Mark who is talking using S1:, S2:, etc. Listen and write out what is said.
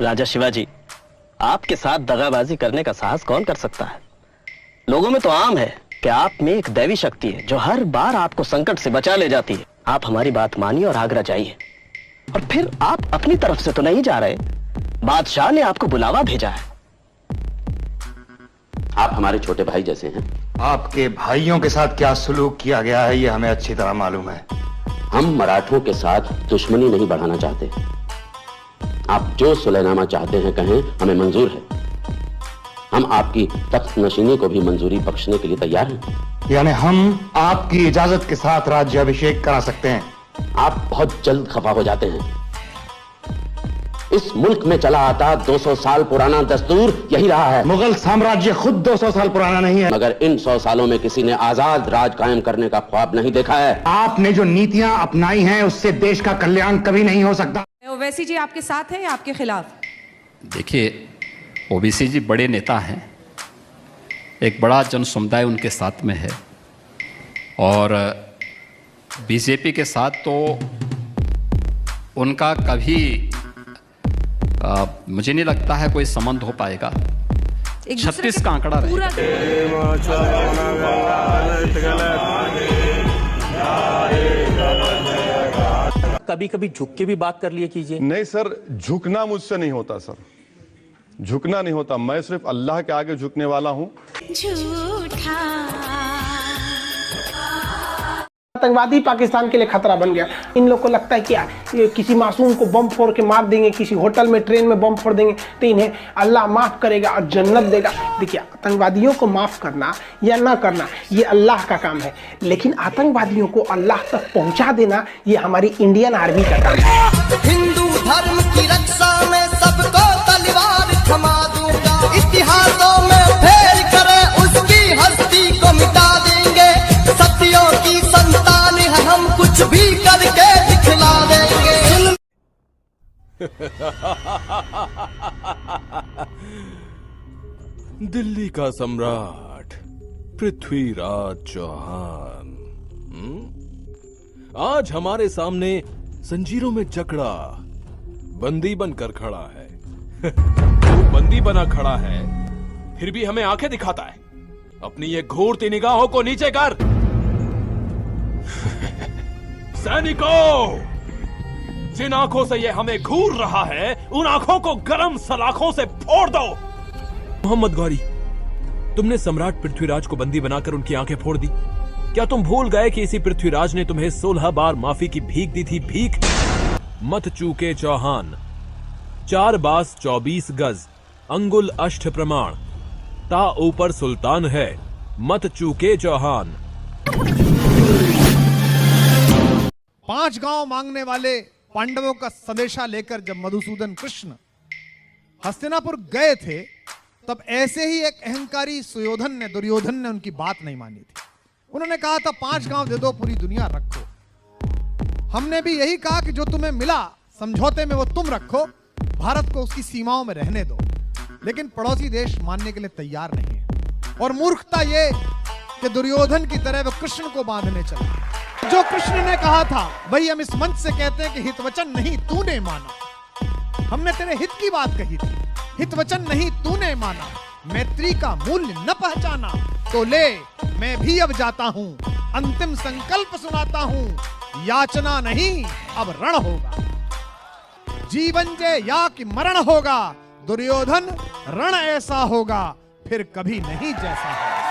S1: राजा शिवाजी, आपके साथ दगाबाजी करने का साहस कौन कर सकता है? लोगों में तो आम है कि आप में एक दैवी शक्ति है जो हर बार आपको संकट से बचा ले जाती है। आप हमारी बात मानिए और आगरा जाइए। और फिर आप अपनी तरफ से तो नहीं जा रहे, बादशाह ने आपको बुलावा भेजा है।
S2: आप हमारे छोटे भाई जैसे हैं।
S3: आपके भाइयों के साथ क्या सलूक किया गया है ये हमें अच्छी तरह मालूम है।
S2: हम मराठों के साथ दुश्मनी नहीं बढ़ाना चाहते। आप जो सुलहनामा चाहते हैं कहें, हमें मंजूर है। हम आपकी तख्त नशीनी को भी मंजूरी बख्शने के लिए तैयार हैं।
S3: यानी हम आपकी इजाजत के साथ राज्याभिषेक करा सकते हैं।
S2: आप बहुत जल्द खफा हो जाते हैं। इस मुल्क में चला आता 200 साल पुराना दस्तूर यही रहा है।
S3: मुगल साम्राज्य खुद 200 साल पुराना नहीं है,
S2: मगर इन 100 सालों में किसी ने आजाद राज कायम करने का ख्वाब नहीं देखा है।
S3: आपने जो नीतियां अपनाई हैं उससे देश का कल्याण कभी नहीं हो सकता।
S4: ओवैसी जी आपके साथ हैं या आपके खिलाफ?
S5: देखिए, ओवैसी जी बड़े नेता हैं, एक बड़ा जन समुदाय उनके साथ में है और बीजेपी के साथ तो उनका कभी मुझे नहीं लगता है कोई संबंध हो पाएगा। 36 का आंकड़ा रहेगा।
S1: कभी कभी झुक के भी बात कर लिया कीजिए।
S6: नहीं सर, झुकना मुझसे नहीं होता सर, झुकना नहीं होता। मैं सिर्फ अल्लाह के आगे झुकने वाला हूं।
S7: आतंकवादी पाकिस्तान के लिए खतरा बन गया। इन लोग को लगता है क्या ये किसी मासूम को बम फोड़ के मार देंगे, किसी होटल में ट्रेन में बम फोड़ देंगे तो इन्हें अल्लाह माफ करेगा और जन्नत देगा। देखिए, आतंकवादियों को माफ करना या ना करना ये अल्लाह का काम है, लेकिन आतंकवादियों को अल्लाह तक पहुंचा देना ये हमारी इंडियन आर्मी का काम है।
S8: हिंदू धर्म की रक्षा में सबको तलवार थमा दूंगा, इतिहासों में फेर करे उसकी हस्ती को मिटा देंगे। सत्यों की संतान है हम, कुछ भी करके दिखला देंगे।
S9: दिल्ली का सम्राट पृथ्वीराज चौहान आज हमारे सामने जंजीरों में जकड़ा बंदी बनकर खड़ा है। वो बंदी बना खड़ा है, फिर भी हमें आंखें दिखाता है। अपनी ये घूरती निगाहों को नीचे कर। सैनिकों, जिन आंखों से ये हमें घूर रहा है, उन आंखों को गरम सलाखों से फोड़ दो। मोहम्मद गौरी, तुमने सम्राट पृथ्वीराज को बंदी बनाकर उनकी आंखें फोड़ दी। क्या तुम भूल गए कि इसी पृथ्वीराज ने तुम्हें 16 बार माफी की भीख दी थी? भीख मत चूके चौहान। 4 बास 24 गज, अंगुल अष्ट प्रमाण, ता ऊपर सुल्तान है, मत चूके चौहान।
S10: 5 गांव मांगने वाले पांडवों का संदेशा लेकर जब मधुसूदन कृष्ण हस्तिनापुर गए थे, तब ऐसे ही एक अहंकारी दुर्योधन ने उनकी बात नहीं मानी थी। उन्होंने कहा था 5 गांव दे दो, पूरी दुनिया रखो। हमने भी यही कहा कि जो तुम्हें मिला समझौते में वो तुम रखो, भारत को उसकी सीमाओं में रहने दो। लेकिन पड़ोसी देश मानने के लिए तैयार नहीं है। और मूर्खता ये कि दुर्योधन की तरह वो कृष्ण को बांधने चले। जो कृष्ण ने कहा था वही हम इस मंच से कहते हैं कि हितवचन नहीं तूने माना। हमने तेरे हित की बात कही थी, हितवचन नहीं तूने माना। मैत्री का मूल्य न पहचाना तो ले मैं भी अब जाता हूं, अंतिम संकल्प सुनाता हूं। याचना नहीं अब रण होगा, जीवन जय या कि मरण होगा। दुर्योधन रण ऐसा होगा फिर कभी नहीं जैसा होगा।